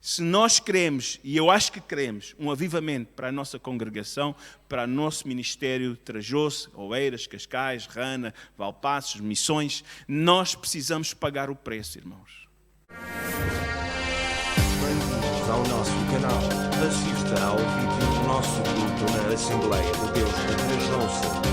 Se nós queremos, e eu acho que queremos, um avivamento para a nossa congregação, para o nosso ministério Trajós, Oeiras, Cascais, Rana, Valpaços, Missões, nós precisamos pagar o preço, irmãos. Bem-vindos ao nosso canal. Assista ao vídeo do nosso culto na Assembleia de Deus de Trajós.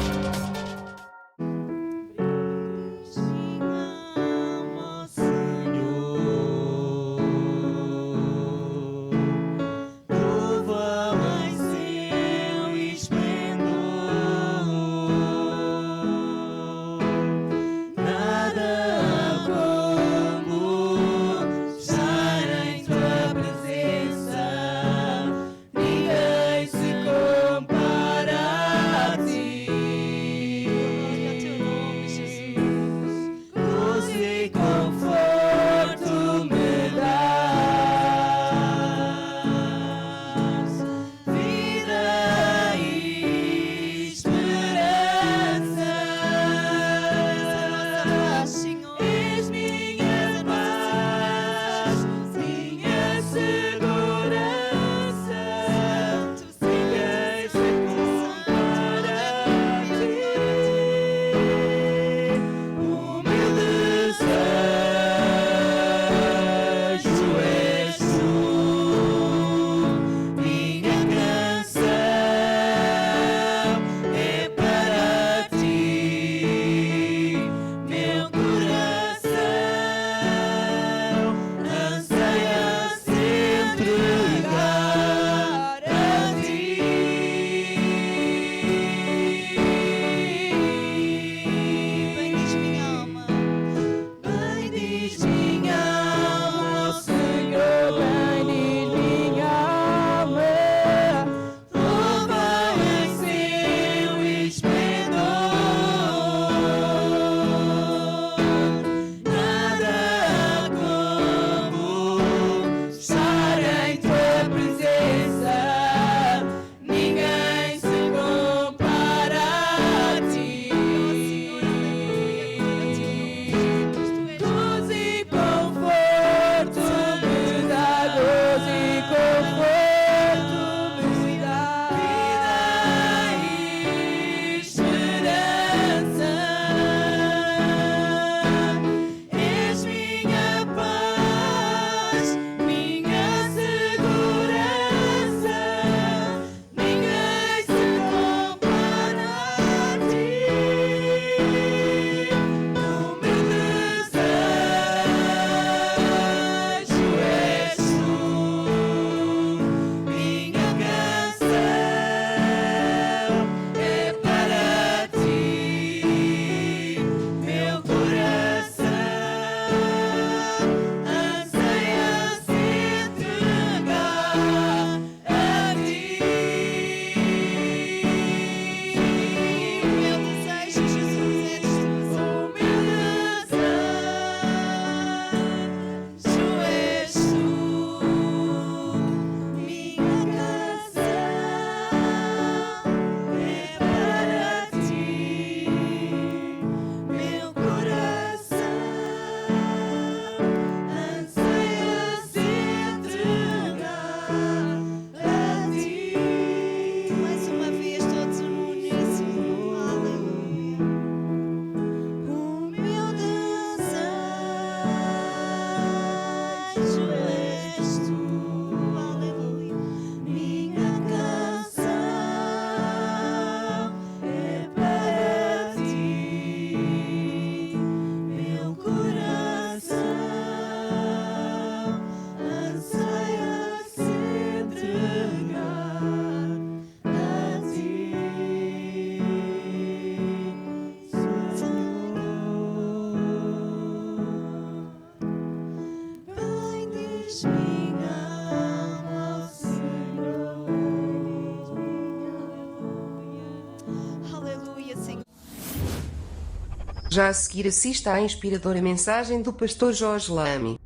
Já a seguir assista à inspiradora mensagem do pastor Jorge Lamy.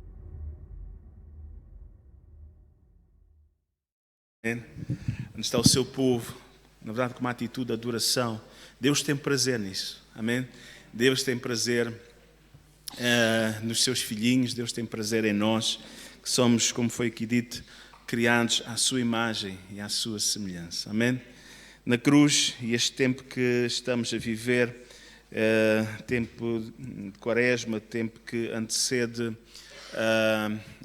Onde está o seu povo, na verdade com uma atitude de adoração. Deus tem prazer nisso, amém? Deus tem prazer nos seus filhinhos, Deus tem prazer em nós. que somos, como foi aqui dito, criados à sua imagem e à sua semelhança. Amém? Na cruz, e este tempo que estamos a viver, tempo de Quaresma, tempo que antecede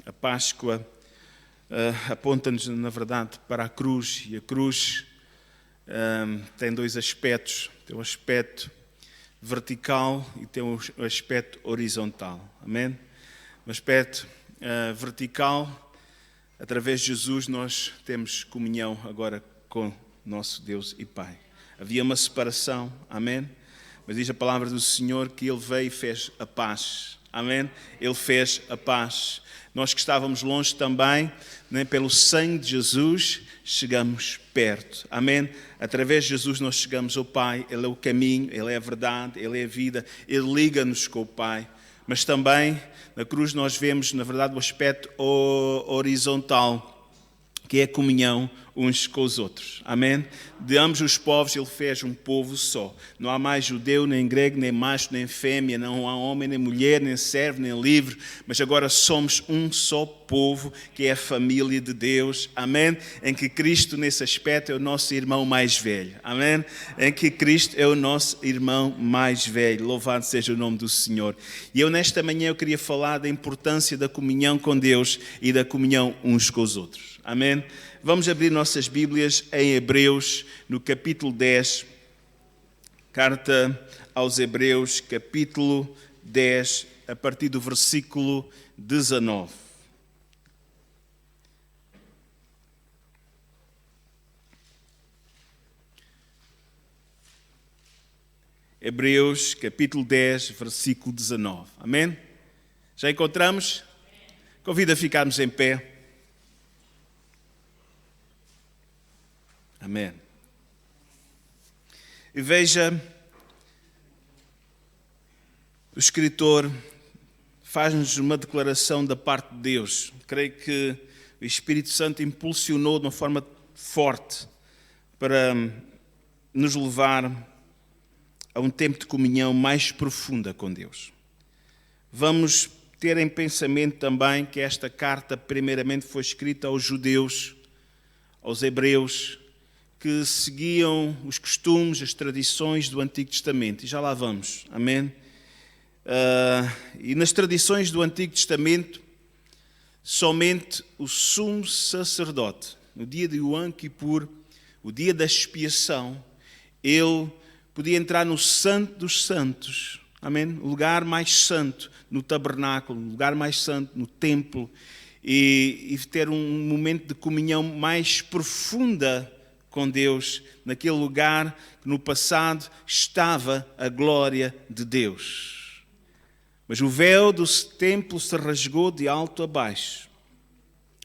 a Páscoa, aponta-nos, na verdade, para a cruz. E a cruz tem dois aspectos. Tem o aspecto vertical e tem o aspecto horizontal. Amém? O aspecto vertical, através de Jesus, nós temos comunhão agora com nosso Deus e Pai. Havia uma separação, amém? Mas diz a palavra do Senhor que Ele veio e fez a paz, amém? Ele fez a paz. Nós que estávamos longe também, né, pelo sangue de Jesus, chegamos perto, amém? Através de Jesus nós chegamos ao Pai. Ele é o caminho, Ele é a verdade, Ele é a vida, Ele liga-nos com o Pai. Mas também na cruz nós vemos, na verdade, o aspecto horizontal, que é a comunhão uns com os outros. Amém? De ambos os povos Ele fez um povo só. Não há mais judeu, nem grego, nem macho, nem fêmea, não há homem, nem mulher, nem servo, nem livre, mas agora somos um só povo, que é a família de Deus. Amém? Em que Cristo, nesse aspecto, é o nosso irmão mais velho. Amém? Em que Cristo é o nosso irmão mais velho. Louvado seja o nome do Senhor. E eu, nesta manhã, eu queria falar da importância da comunhão com Deus e da comunhão uns com os outros. Amém? Vamos abrir nossas Bíblias em Hebreus, no capítulo 10, carta aos Hebreus, capítulo 10, a partir do versículo 19. Hebreus, capítulo 10, versículo 19. Amém? Já encontramos? Convido a ficarmos em pé. Amém. E veja, o escritor faz-nos uma declaração da parte de Deus. Creio que o Espírito Santo impulsionou de uma forma forte para nos levar a um tempo de comunhão mais profunda com Deus. Vamos ter em pensamento também que esta carta primeiramente foi escrita aos judeus, aos hebreus, que seguiam os costumes, as tradições do Antigo Testamento. E já lá vamos. Amém? E nas tradições do Antigo Testamento, somente o sumo sacerdote, no dia de Yom Kippur, o dia da expiação, ele podia entrar no Santo dos Santos. Amém? O lugar mais santo, no tabernáculo, o lugar mais santo, no templo, e ter um momento de comunhão mais profunda com Deus, naquele lugar que no passado estava a glória de Deus. Mas o véu do templo se rasgou de alto a baixo.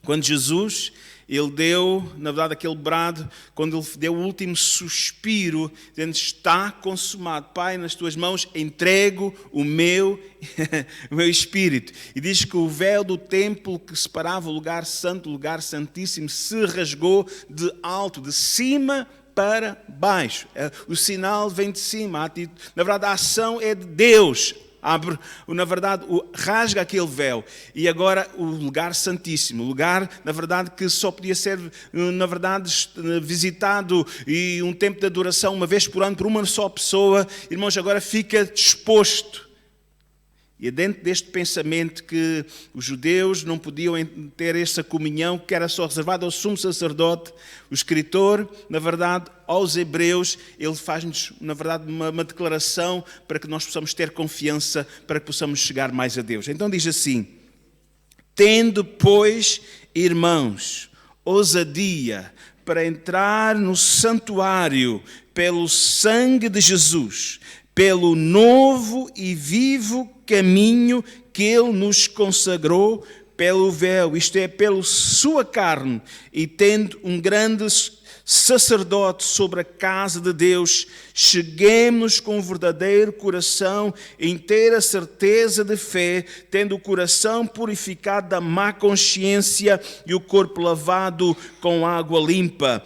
Quando Jesus, ele deu, na verdade, aquele brado, quando ele deu o último suspiro, dizendo: está consumado. Pai, nas tuas mãos entrego o meu espírito. E diz que o véu do templo que separava o lugar santo, o lugar santíssimo, se rasgou de alto, de cima para baixo. O sinal vem de cima. Na verdade, a ação é de Deus. Abre, na verdade, rasga aquele véu. E agora o lugar santíssimo, o lugar, na verdade, que só podia ser, na verdade, visitado e um tempo de adoração uma vez por ano por uma só pessoa, irmãos, agora fica disposto. E é dentro deste pensamento que os judeus não podiam ter essa comunhão que era só reservada ao sumo sacerdote. O escritor, na verdade, aos hebreus, ele faz-nos, na verdade, uma declaração para que nós possamos ter confiança, para que possamos chegar mais a Deus. Então diz assim: tendo, pois, irmãos, ousadia para entrar no santuário pelo sangue de Jesus, pelo novo e vivo caminho que Ele nos consagrou pelo véu, isto é, pela sua carne, e tendo um grande sacerdote sobre a casa de Deus, cheguemos com um verdadeiro coração, inteira certeza de fé, tendo o coração purificado da má consciência e o corpo lavado com água limpa.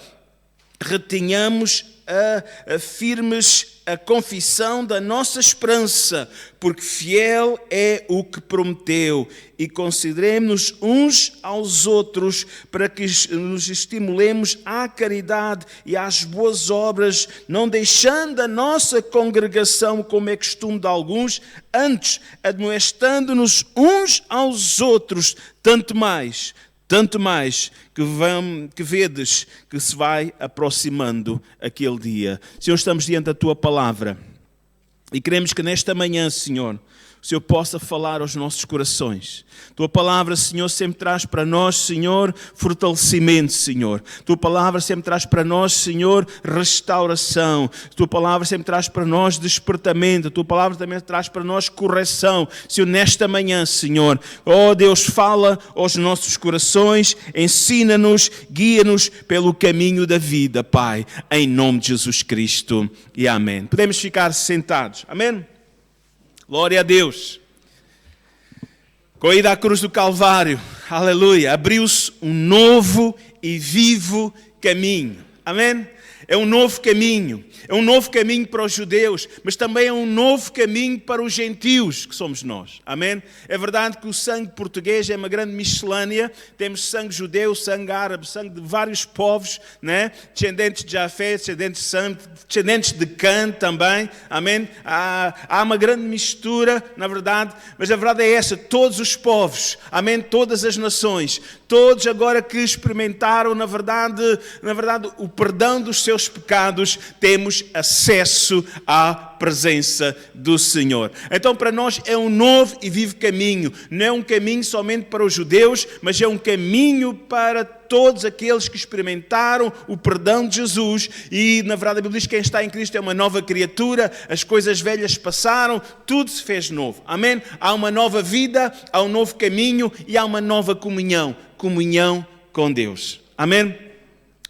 Retenhamos a firmes a confissão da nossa esperança, porque fiel é o que prometeu. E consideremos-nos uns aos outros para que nos estimulemos à caridade e às boas obras, não deixando a nossa congregação como é costume de alguns, antes admoestando-nos uns aos outros, tanto mais que vedes que se vai aproximando aquele dia. Senhor, estamos diante da Tua palavra e queremos que nesta manhã, Senhor, o Senhor possa falar aos nossos corações. Tua palavra, Senhor, sempre traz para nós, Senhor, fortalecimento, Senhor. Tua palavra sempre traz para nós, Senhor, restauração. Tua palavra sempre traz para nós despertamento. Tua palavra também traz para nós correção. Senhor, nesta manhã, Senhor, ó Deus, fala aos nossos corações, ensina-nos, guia-nos pelo caminho da vida, Pai, em nome de Jesus Cristo. E amém. Podemos ficar sentados. Amém? Glória a Deus. Com a ida à cruz do Calvário, aleluia, abriu-se um novo e vivo caminho. Amém? É um novo caminho. É um novo caminho para os judeus, mas também é um novo caminho para os gentios, que somos nós. Amém? É verdade que o sangue português é uma grande miscelânea. Temos sangue judeu, sangue árabe, sangue de vários povos, né? Descendentes de Jafé, descendentes de Sam, descendentes de Cã também. Amém? Há uma grande mistura, na verdade, mas a verdade é essa, todos os povos, amém? Todas as nações, todos agora que experimentaram, na verdade, o perdão dos seus pecados, temos acesso à presença do Senhor. Então para nós é um novo e vivo caminho. Não é um caminho somente para os judeus, mas é um caminho para todos aqueles que experimentaram o perdão de Jesus. E na verdade a Bíblia diz que quem está em Cristo é uma nova criatura, as coisas velhas passaram, tudo se fez novo. Amém? Há uma nova vida, há um novo caminho e há uma nova comunhão com Deus. Amém?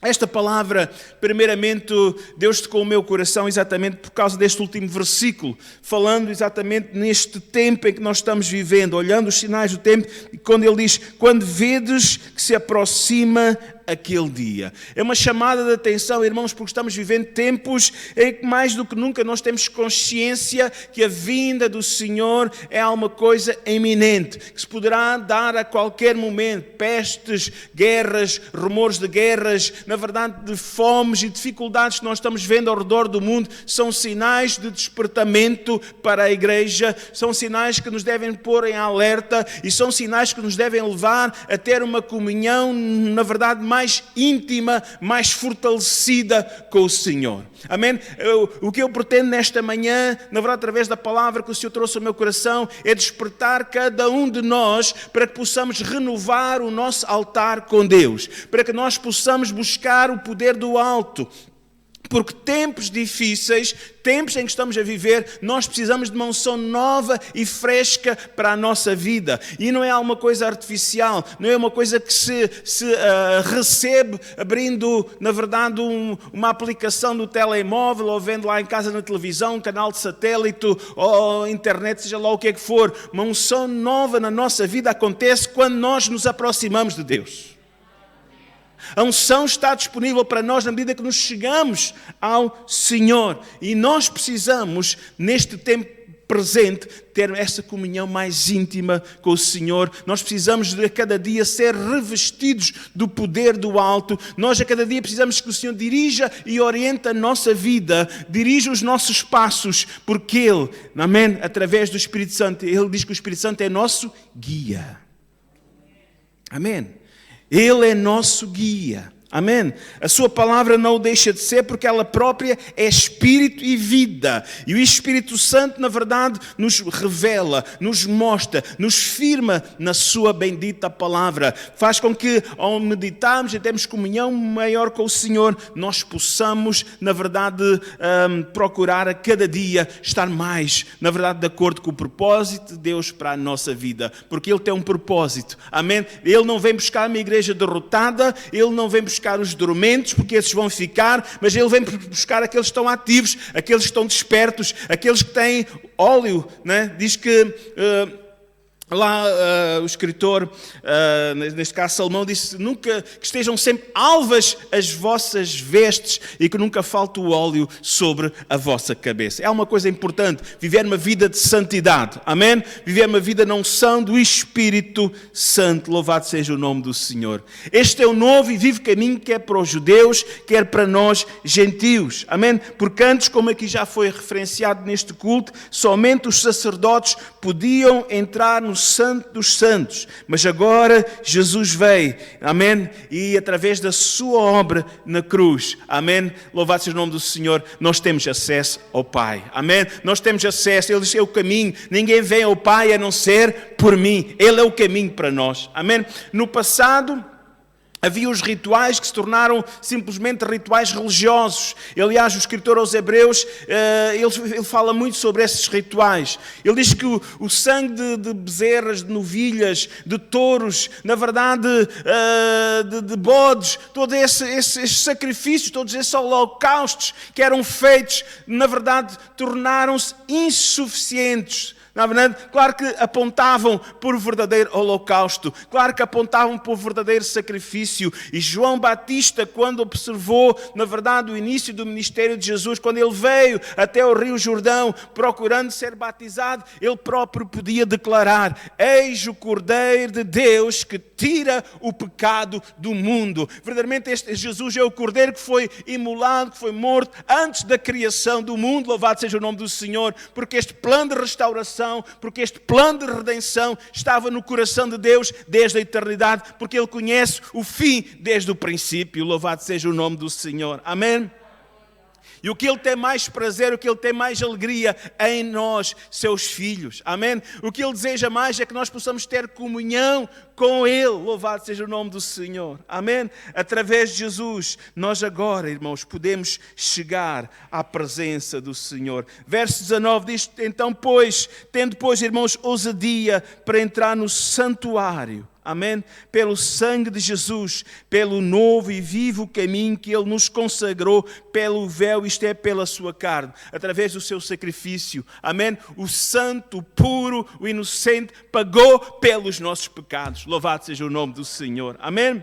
Esta palavra, primeiramente, Deus tocou o meu coração exatamente por causa deste último versículo, falando exatamente neste tempo em que nós estamos vivendo, olhando os sinais do tempo, e quando ele diz, quando vedes que se aproxima aquele dia. É uma chamada de atenção, irmãos, porque estamos vivendo tempos em que mais do que nunca nós temos consciência que a vinda do Senhor é alguma coisa iminente, que se poderá dar a qualquer momento. Pestes, guerras, rumores de guerras, na verdade de fomes e dificuldades que nós estamos vendo ao redor do mundo, são sinais de despertamento para a igreja, são sinais que nos devem pôr em alerta e são sinais que nos devem levar a ter uma comunhão, na verdade, mais íntima, mais fortalecida com o Senhor. Amém? O que eu pretendo nesta manhã, na verdade através da palavra que o Senhor trouxe ao meu coração, é despertar cada um de nós para que possamos renovar o nosso altar com Deus, para que nós possamos buscar o poder do alto. Porque tempos difíceis, tempos em que estamos a viver, nós precisamos de uma unção nova e fresca para a nossa vida. E não é alguma coisa artificial, não é uma coisa que se recebe abrindo, na verdade, uma aplicação do telemóvel ou vendo lá em casa na televisão, um canal de satélite ou internet, seja lá o que é que for. Uma unção nova na nossa vida acontece quando nós nos aproximamos de Deus. A unção está disponível para nós na medida que nos chegamos ao Senhor. E nós precisamos, neste tempo presente, ter essa comunhão mais íntima com o Senhor. Nós precisamos de a cada dia ser revestidos do poder do alto. Nós a cada dia precisamos que o Senhor dirija e oriente a nossa vida, dirija os nossos passos, porque Ele, amém, através do Espírito Santo, Ele diz que o Espírito Santo é nosso guia. Amém. Ele é nosso guia. Amém? A sua palavra não o deixa de ser porque ela própria é Espírito e vida. E o Espírito Santo, na verdade, nos revela, nos mostra, nos firma na sua bendita palavra. Faz com que, ao meditarmos e termos comunhão maior com o Senhor, nós possamos, na verdade, procurar a cada dia estar mais, na verdade, de acordo com o propósito de Deus para a nossa vida. Porque Ele tem um propósito. Amém? Ele não vem buscar uma igreja derrotada, Ele não vem buscar os dormentes, porque esses vão ficar, mas Ele vem buscar aqueles que estão ativos, aqueles que estão despertos, aqueles que têm óleo, né? Diz que Lá o escritor, neste caso Salomão, disse: nunca que estejam sempre alvas as vossas vestes e que nunca falte o óleo sobre a vossa cabeça. É uma coisa importante, viver uma vida de santidade, amém? Viver uma vida na unção do Espírito Santo, louvado seja o nome do Senhor. Este é o novo e vivo caminho, quer para os judeus, quer para nós gentios, amém? Porque antes, como aqui já foi referenciado neste culto, somente os sacerdotes podiam entrar no Santo dos Santos, mas agora Jesus veio, amém, e através da sua obra na cruz, amém, louvado seja o nome do Senhor, nós temos acesso ao Pai, amém, nós temos acesso, Ele diz: é o caminho, ninguém vem ao Pai a não ser por mim, Ele é o caminho para nós, amém. No passado havia os rituais que se tornaram simplesmente rituais religiosos. Aliás, o escritor aos Hebreus, ele fala muito sobre esses rituais. Ele diz que o sangue de bezerras, de novilhas, de touros, na verdade, de bodes, todos esses sacrifícios, todos esses holocaustos que eram feitos, na verdade, tornaram-se insuficientes. Na verdade, claro que apontavam por verdadeiro holocausto, claro que apontavam por verdadeiro sacrifício. E João Batista, quando observou, na verdade, o início do ministério de Jesus, quando ele veio até o Rio Jordão procurando ser batizado, ele próprio podia declarar: eis o Cordeiro de Deus que tira o pecado do mundo. Verdadeiramente este Jesus é o Cordeiro que foi imolado, que foi morto antes da criação do mundo, louvado seja o nome do Senhor, porque este plano de restauração, porque este plano de redenção estava no coração de Deus desde a eternidade, porque Ele conhece o fim desde o princípio, louvado seja o nome do Senhor, amém? E o que Ele tem mais prazer, o que Ele tem mais alegria em nós, seus filhos. Amém? O que Ele deseja mais é que nós possamos ter comunhão com Ele. Louvado seja o nome do Senhor. Amém? Através de Jesus, nós agora, irmãos, podemos chegar à presença do Senhor. Verso 19 diz: então, tendo, irmãos, ousadia para entrar no santuário. Amém? Pelo sangue de Jesus, pelo novo e vivo caminho que Ele nos consagrou, pelo véu, isto é, pela sua carne, através do seu sacrifício. Amém? O santo, o puro, o inocente pagou pelos nossos pecados. Louvado seja o nome do Senhor. Amém?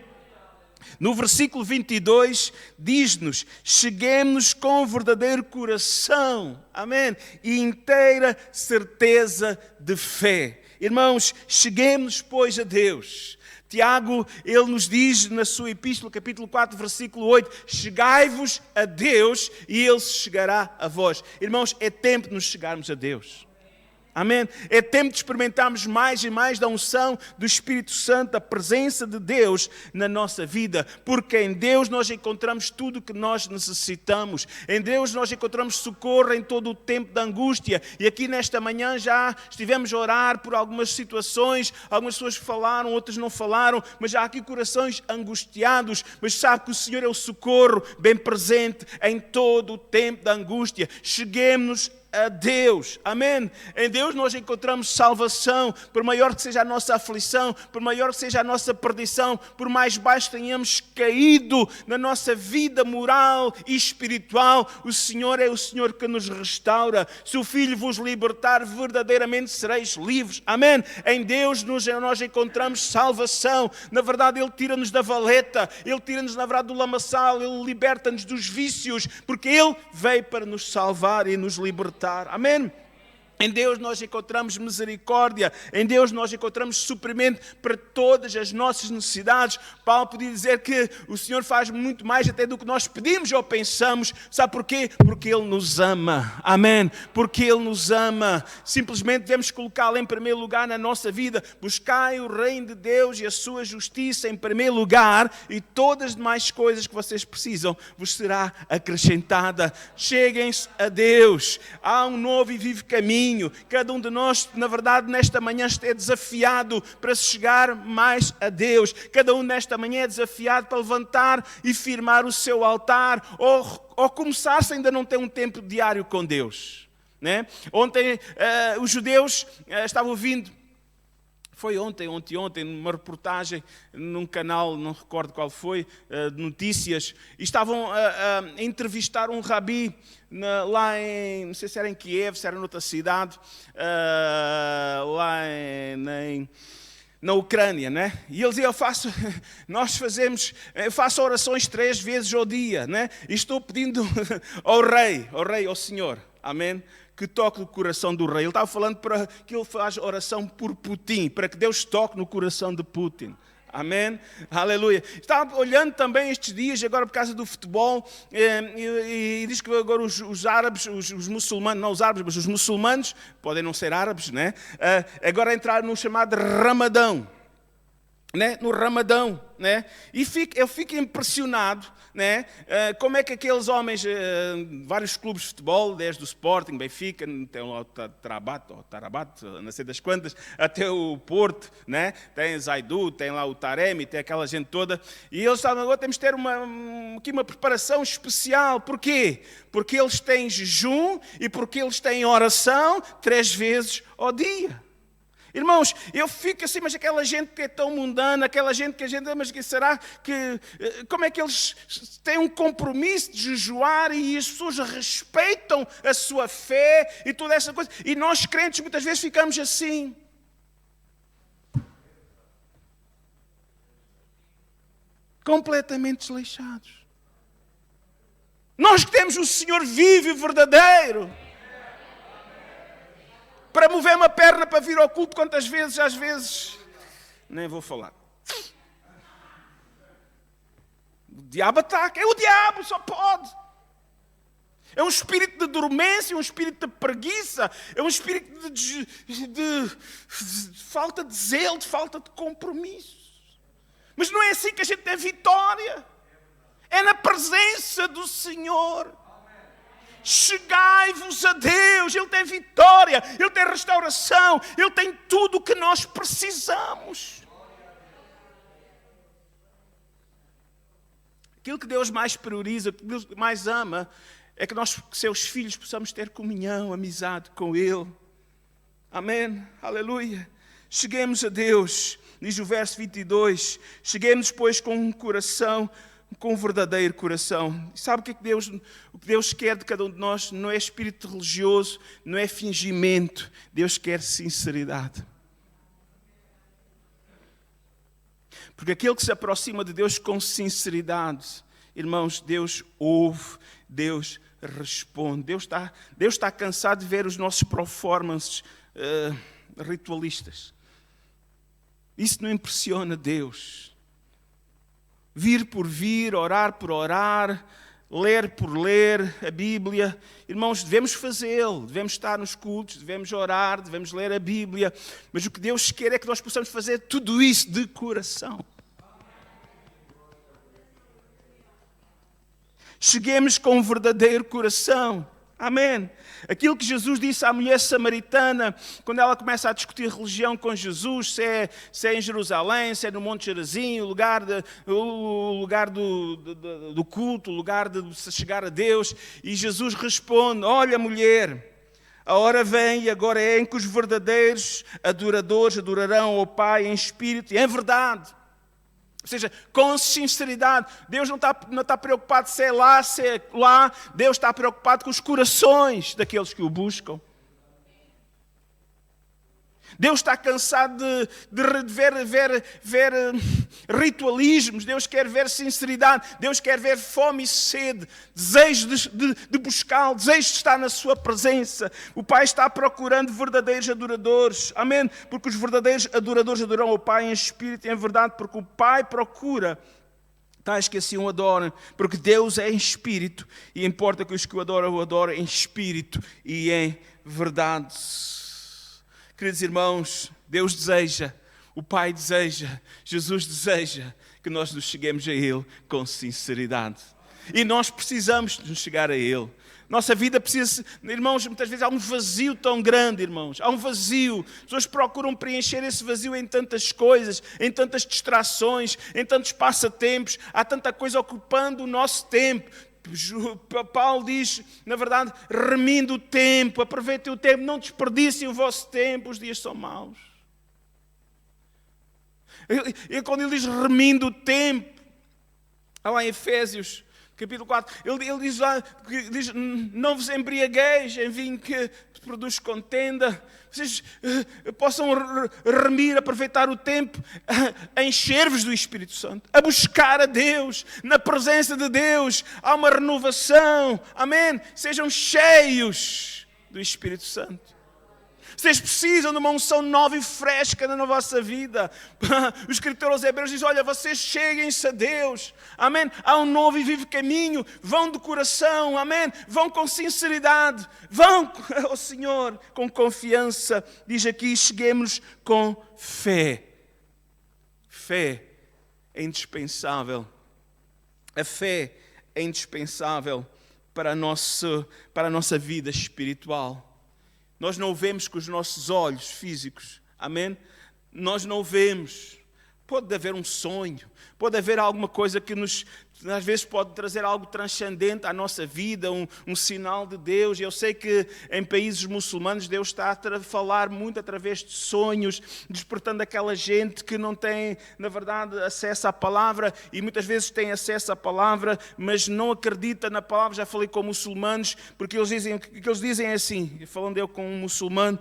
No versículo 22 diz-nos: cheguemos com verdadeiro coração, amém, e inteira certeza de fé. Irmãos, cheguemos, pois, a Deus. Tiago, ele nos diz na sua epístola, capítulo 4, versículo 8, chegai-vos a Deus e Ele se chegará a vós. Irmãos, é tempo de nos chegarmos a Deus. Amém? É tempo de experimentarmos mais e mais da unção do Espírito Santo, da presença de Deus na nossa vida, porque em Deus nós encontramos tudo o que nós necessitamos. Em Deus nós encontramos socorro em todo o tempo da angústia. E aqui nesta manhã já estivemos a orar por algumas situações, algumas pessoas falaram, outras não falaram, mas já há aqui corações angustiados, mas sabe que o Senhor é o socorro bem presente em todo o tempo da angústia. Cheguemos a Deus, amém? Em Deus nós encontramos salvação, por maior que seja a nossa aflição, por maior que seja a nossa perdição, por mais baixo tenhamos caído na nossa vida moral e espiritual, o Senhor é o Senhor que nos restaura. Se o Filho vos libertar, verdadeiramente sereis livres, amém? Em Deus nós encontramos salvação. Na verdade Ele tira-nos da valeta, Ele tira-nos na verdade do lamaçal, Ele liberta-nos dos vícios, porque Ele veio para nos salvar e nos libertar. Amém? Em Deus nós encontramos misericórdia, em Deus nós encontramos suprimento para todas as nossas necessidades. Paulo podia dizer que o Senhor faz muito mais até do que nós pedimos ou pensamos. Sabe porquê? Porque Ele nos ama. Amém? Porque Ele nos ama. Simplesmente devemos colocá-lo em primeiro lugar na nossa vida. Buscai o reino de Deus e a sua justiça em primeiro lugar, e todas as demais coisas que vocês precisam vos será acrescentada. Cheguem-se a Deus. Há um novo e vivo caminho. Cada um de nós, na verdade, nesta manhã é desafiado para se chegar mais a Deus. Cada um nesta manhã é desafiado para levantar e firmar o seu altar, ou começar se ainda não tem um tempo diário com Deus, né? Ontem os judeus estavam ouvindo Foi ontem, numa reportagem, num canal, não recordo qual foi, de notícias, e estavam a entrevistar um rabi lá em, não sei se era em Kiev, se era noutra cidade, lá na Ucrânia, né? E ele dizia, eu faço orações 3 vezes ao dia, né? E estou pedindo ao Senhor, amém? Que toque o coração do rei. Ele estava falando para que ele faz oração por Putin, para que Deus toque no coração de Putin. Amém? Aleluia. Estava olhando também estes dias, agora por causa do futebol, e diz que agora os árabes, os muçulmanos, não os árabes, mas os muçulmanos, podem não ser árabes, né? Agora entraram no chamado Ramadão. Né? No Ramadão, né? E eu fico impressionado, né? Como é que aqueles homens, vários clubes de futebol, desde o Sporting, Benfica, tem lá o Tarabat, não sei das quantas, até o Porto, né? Tem o Zaidu, tem lá o Taremi, tem aquela gente toda, e eles estavam agora, temos de ter aqui uma preparação especial. Porquê? Porque eles têm jejum e porque eles têm oração 3 vezes ao dia. Irmãos, eu fico assim, mas aquela gente que é tão mundana, aquela gente que a gente, mas será que, como é que eles têm um compromisso de jejuar e as pessoas respeitam a sua fé e toda essa coisa? E nós crentes muitas vezes ficamos assim. Completamente desleixados. Nós que temos o Senhor vivo e verdadeiro. Para mover uma perna para vir ao culto, quantas vezes, às vezes, nem vou falar. O diabo ataca, é o diabo, só pode. É um espírito de dormência, um espírito de preguiça, é um espírito de falta de zelo, de falta de compromisso. Mas não é assim que a gente tem vitória. É na presença do Senhor. Chegai-vos a Deus, Ele tem vitória, Ele tem restauração, Ele tem tudo o que nós precisamos. Aquilo que Deus mais prioriza, que Deus mais ama, é que nós, seus filhos, possamos ter comunhão, amizade com Ele. Amém? Aleluia. Cheguemos a Deus, diz o verso 22, cheguemos, pois, com um coração, com um verdadeiro coração. E sabe o que Deus quer de cada um de nós? Não é espírito religioso, não é fingimento. Deus quer sinceridade. Porque aquele que se aproxima de Deus com sinceridade, irmãos, Deus ouve, Deus responde. Deus está cansado de ver os nossos performances ritualistas. Isso não impressiona Deus. Vir por vir, orar por orar, ler por ler a Bíblia. Irmãos, devemos fazê-lo, devemos estar nos cultos, devemos orar, devemos ler a Bíblia. Mas o que Deus quer é que nós possamos fazer tudo isso de coração. Cheguemos com um verdadeiro coração. Amém. Aquilo que Jesus disse à mulher samaritana, quando ela começa a discutir religião com Jesus, se é em Jerusalém, se é no Monte Gerizim, o lugar do culto, o lugar de se chegar a Deus, e Jesus responde, olha mulher, a hora vem e agora é em que os verdadeiros adoradores adorarão ao Pai em espírito e em verdade. Ou seja, com sinceridade. Deus não está preocupado se é lá, se é lá. Deus está preocupado com os corações daqueles que o buscam. Deus está cansado de ver ritualismos. Deus quer ver sinceridade. Deus quer ver fome e sede. Desejo de buscá-lo. Desejo de estar na sua presença. O Pai está procurando verdadeiros adoradores. Amém? Porque os verdadeiros adoradores adorarão ao Pai em espírito e em verdade. Porque o Pai procura tais que assim o adorem. Porque Deus é em espírito. E importa que os que o adorem em espírito e em verdade. Queridos irmãos, Deus deseja, o Pai deseja, Jesus deseja que nós nos cheguemos a Ele com sinceridade. E nós precisamos nos chegar a Ele. Nossa vida precisa, irmãos, muitas vezes há um vazio tão grande, irmãos. Há um vazio. As pessoas procuram preencher esse vazio em tantas coisas, em tantas distrações, em tantos passatempos. Há tanta coisa ocupando o nosso tempo. Paulo diz, na verdade, remindo o tempo, aproveitem o tempo, não desperdicem o vosso tempo, os dias são maus. Quando ele diz remindo o tempo, lá em Efésios, capítulo 4, ele diz lá, não vos embriagueis em vinho que produz contenda. Vocês possam remir, aproveitar o tempo, a encher-vos do Espírito Santo, a buscar a Deus, na presença de Deus. Há uma renovação, amém? Sejam cheios do Espírito Santo. Vocês precisam de uma unção nova e fresca na vossa vida. O escritor aos Hebreus diz, olha, vocês cheguem-se a Deus. Amém? Há um novo e vivo caminho. Vão de coração. Amém? Vão com sinceridade. Vão ao Senhor com confiança. Diz aqui, cheguemos com fé. Fé é indispensável. A fé é indispensável para a nossa vida espiritual. Nós não o vemos com os nossos olhos físicos, amém? Nós não o vemos. Pode haver um sonho, pode haver alguma coisa que às vezes pode trazer algo transcendente à nossa vida, um sinal de Deus. Eu sei que em países muçulmanos Deus está a falar muito através de sonhos, despertando aquela gente que não tem, na verdade, acesso à palavra e muitas vezes tem acesso à palavra, mas não acredita na palavra. Já falei com muçulmanos, porque eles dizem assim, falando eu com um muçulmano,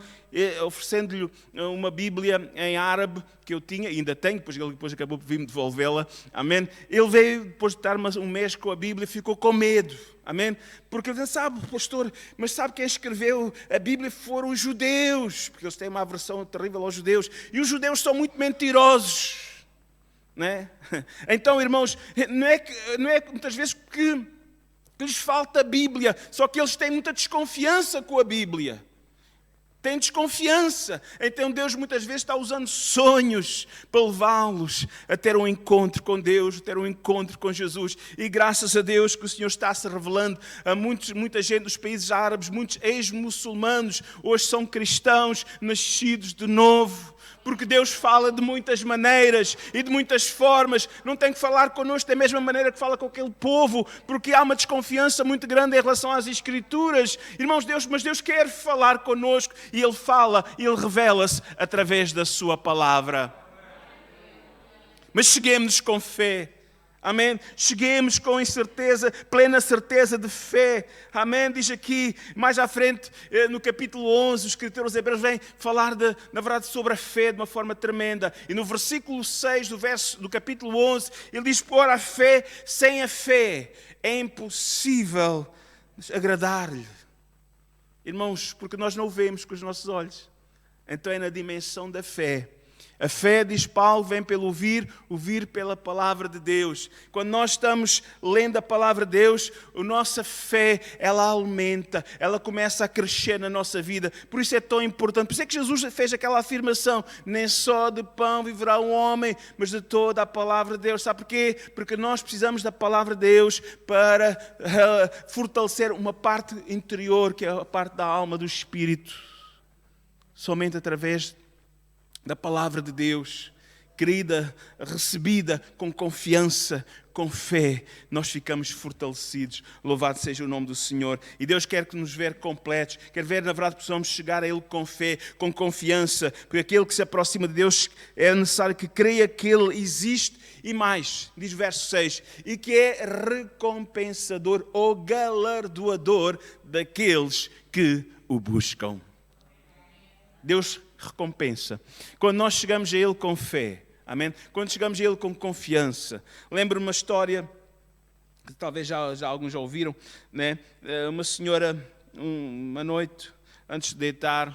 oferecendo-lhe uma Bíblia em árabe que eu tinha, ainda tenho, ele depois acabou por vir-me devolvê-la, amém? Ele veio, depois de estar um mês com a Bíblia, ficou com medo, amém? Porque ele disse, sabe, pastor, mas sabe quem escreveu a Bíblia foram os judeus, porque eles têm uma aversão terrível aos judeus, e os judeus são muito mentirosos, né? Então, irmãos, não é muitas vezes que lhes falta a Bíblia, só que eles têm muita desconfiança com a Bíblia. Tem desconfiança. Então Deus muitas vezes está usando sonhos para levá-los a ter um encontro com Deus, a ter um encontro com Jesus. E graças a Deus que o Senhor está se revelando a muita gente dos países árabes, muitos ex-muçulmanos, hoje são cristãos, nascidos de novo. Porque Deus fala de muitas maneiras e de muitas formas. Não tem que falar connosco da mesma maneira que fala com aquele povo, porque há uma desconfiança muito grande em relação às Escrituras. Irmãos, mas Deus quer falar connosco e Ele fala, e Ele revela-se através da Sua palavra. Mas cheguemos com fé. Amém? Cheguemos com incerteza, plena certeza de fé. Amém? Diz aqui, mais à frente, no capítulo 11, o escritor aos Hebreus vem falar, na verdade, sobre a fé de uma forma tremenda. E no versículo 6 do capítulo 11, ele diz, ora, a fé, sem a fé, é impossível agradar-lhe. Irmãos, porque nós não o vemos com os nossos olhos. Então é na dimensão da fé. A fé, diz Paulo, vem pelo ouvir pela palavra de Deus. Quando nós estamos lendo a palavra de Deus, a nossa fé, ela aumenta, ela começa a crescer na nossa vida. Por isso é tão importante. Por isso é que Jesus fez aquela afirmação, nem só de pão viverá um homem, mas de toda a palavra de Deus. Sabe porquê? Porque nós precisamos da palavra de Deus para fortalecer uma parte interior, que é a parte da alma, do espírito. Somente através da palavra de Deus, querida, recebida com confiança, com fé, nós ficamos fortalecidos. Louvado seja o nome do Senhor. E Deus quer que nos ver completos, quer ver, na verdade, que possamos chegar a Ele com fé, com confiança, porque aquele que se aproxima de Deus é necessário que creia que Ele existe e mais, diz o verso 6, e que é recompensador ou galardoador daqueles que o buscam. Deus recompensa. Quando nós chegamos a Ele com fé, amém? Quando chegamos a Ele com confiança. Lembro-me uma história, que talvez já alguns já ouviram, né? Uma senhora, uma noite, antes de deitar,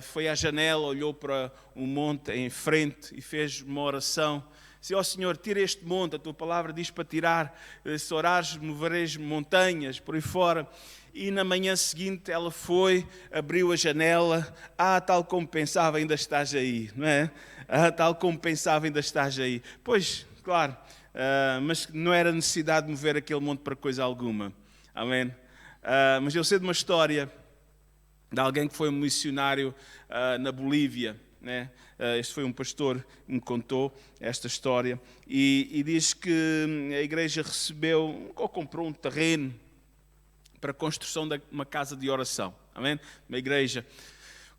foi à janela, olhou para um monte em frente e fez uma oração. Disse, ó Senhor, tira este monte, a Tua palavra diz para tirar, se orares, movereis montanhas, por aí fora. E na manhã seguinte ela foi, abriu a janela, tal como pensava, ainda estás aí, não é? Tal como pensava, ainda estás aí. Pois, claro, mas não era necessidade de mover aquele monte para coisa alguma, amém? Mas eu sei de uma história de alguém que foi um missionário na Bolívia, né? Este foi um pastor que me contou esta história, e diz que a igreja recebeu, ou comprou um terreno, para a construção de uma casa de oração, amém? Uma igreja.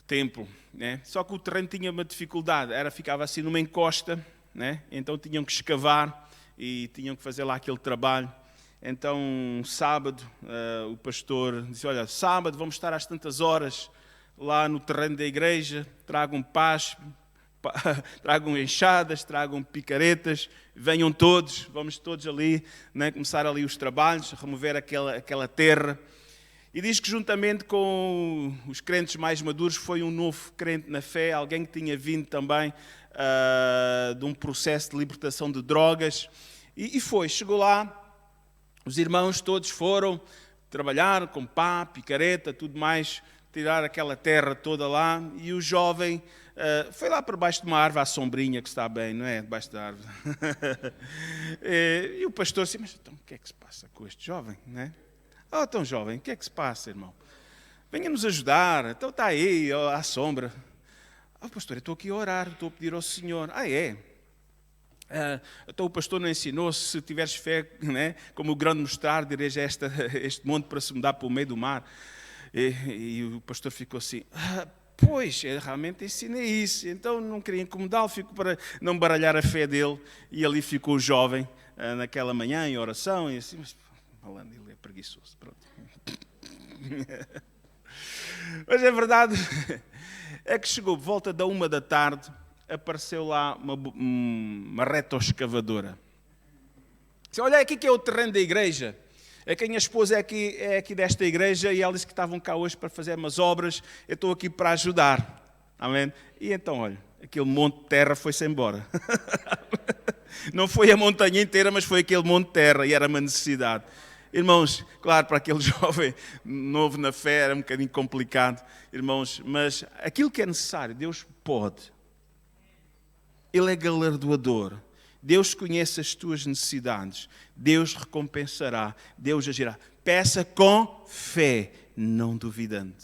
templo, né? Só que o terreno tinha uma dificuldade, ficava assim numa encosta, né? Então tinham que escavar e tinham que fazer lá aquele trabalho. Então, sábado, o pastor disse, olha, sábado vamos estar às tantas horas lá no terreno da igreja, tragam pás, tragam enxadas, tragam picaretas, venham todos, vamos todos ali, né, começar ali os trabalhos, remover aquela terra. E diz que juntamente com os crentes mais maduros foi um novo crente na fé, alguém que tinha vindo também de um processo de libertação de drogas. E chegou lá, os irmãos todos foram trabalhar com pá, picareta, tudo mais, tirar aquela terra toda lá, e o jovem foi lá para baixo de uma árvore à sombrinha, que está bem, não é? Debaixo da árvore. E o pastor disse, mas então o que é que se passa com este jovem, não é? Oh, tão jovem, o que é que se passa, irmão? Venha nos ajudar, então está aí, à sombra. Oh, pastor, eu estou aqui a orar, estou a pedir ao Senhor. Ah, é? Então o pastor não ensinou, se tiveres fé, né, como o grão de mostarda, dirige este monte para se mudar para o meio do mar. E o pastor ficou assim, pois, eu realmente ensinei isso, então não queria incomodá-lo, fico para não baralhar a fé dele. E ali ficou o jovem, naquela manhã, em oração, e assim, mas falando, ele é preguiçoso, pronto. Mas a verdade é que chegou por volta da 1 da tarde, apareceu lá uma retroescavadora. Disse, olha, aqui que é o terreno da igreja. É que a minha esposa é aqui desta igreja e ela disse que estavam cá hoje para fazer umas obras. Eu estou aqui para ajudar. Amém? E então, olha, aquele monte de terra foi-se embora. Não foi a montanha inteira, mas foi aquele monte de terra e era uma necessidade. Irmãos, claro, para aquele jovem novo na fé era um bocadinho complicado, irmãos, mas aquilo que é necessário, Deus pode. Ele é galardoador. Deus conhece as tuas necessidades. Deus recompensará. Deus agirá. Peça com fé, não duvidando.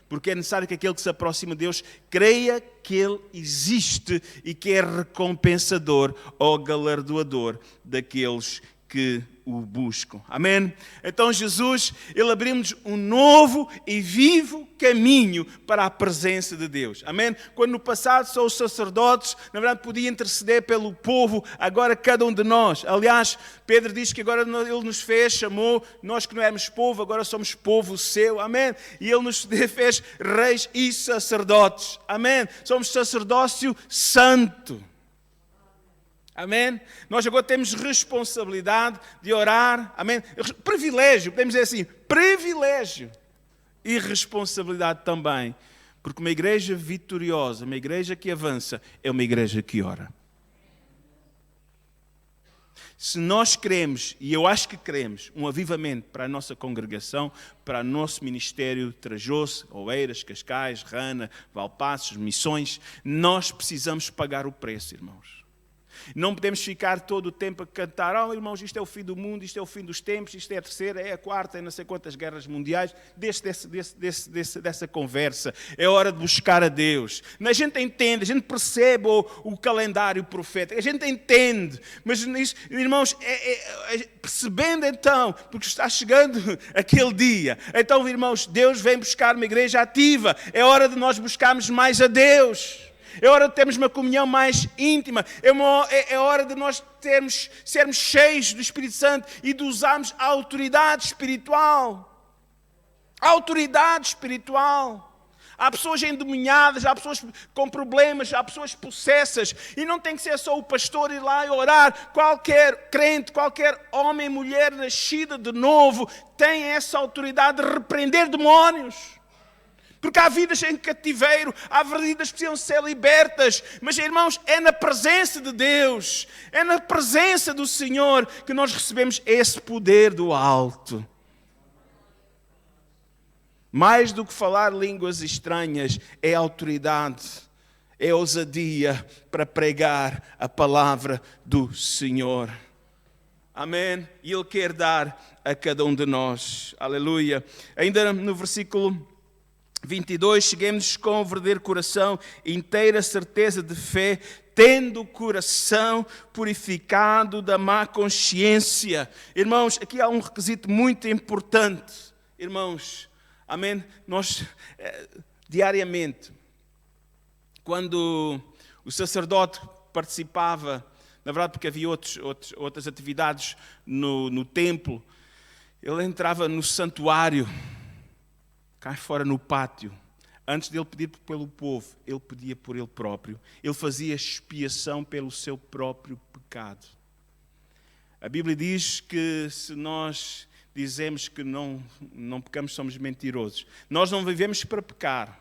Porque é necessário que aquele que se aproxima de Deus creia que Ele existe e que é recompensador ou galardoador daqueles que o buscam. Amém? Então Jesus, Ele abriu-nos um novo e vivo caminho para a presença de Deus. Amém? Quando no passado só os sacerdotes, na verdade, podiam interceder pelo povo, agora cada um de nós. Aliás, Pedro diz que agora Ele nos fez, chamou, nós que não éramos povo, agora somos povo seu. Amém? E Ele nos fez reis e sacerdotes. Amém? Somos sacerdócio santo. Amém? Nós agora temos responsabilidade de orar. Amém? Privilégio, podemos dizer assim, privilégio e responsabilidade também. Porque uma igreja vitoriosa, uma igreja que avança, é uma igreja que ora. Se nós queremos, e eu acho que queremos, um avivamento para a nossa congregação, para o nosso ministério Trajoso, Oeiras, Cascais, Rana, Valpaços, Missões, nós precisamos pagar o preço, irmãos. Não podemos ficar todo o tempo a cantar, oh irmãos, isto é o fim do mundo, isto é o fim dos tempos, isto é a terceira, é a quarta, é não sei quantas guerras mundiais. Dessa conversa. É hora de buscar a Deus. A gente entende, a gente percebe o calendário profético, a gente entende, mas irmãos, percebendo então, porque está chegando aquele dia, então irmãos, Deus vem buscar uma igreja ativa, é hora de nós buscarmos mais a Deus. É hora de termos uma comunhão mais íntima. É hora de nós sermos cheios do Espírito Santo e de usarmos a autoridade espiritual. A autoridade espiritual. Há pessoas endemoniadas, há pessoas com problemas, há pessoas possessas. E não tem que ser só o pastor ir lá e orar. Qualquer crente, qualquer homem e mulher nascida de novo tem essa autoridade de repreender demónios. Porque há vidas em cativeiro, há vidas que precisam ser libertas. Mas, irmãos, é na presença de Deus, é na presença do Senhor que nós recebemos esse poder do alto. Mais do que falar línguas estranhas, é autoridade, é ousadia para pregar a palavra do Senhor. Amém? E Ele quer dar a cada um de nós. Aleluia. Ainda no versículo 22, cheguemos com o verdadeiro coração, inteira certeza de fé, tendo o coração purificado da má consciência. Irmãos, aqui há um requisito muito importante. Irmãos, amém? diariamente. Quando o sacerdote participava, na verdade porque havia outras atividades no templo, ele entrava no santuário, cá fora no pátio. Antes de ele pedir pelo povo, ele pedia por ele próprio. Ele fazia expiação pelo seu próprio pecado. A Bíblia diz que se nós dizemos que não pecamos, somos mentirosos. Nós não vivemos para pecar.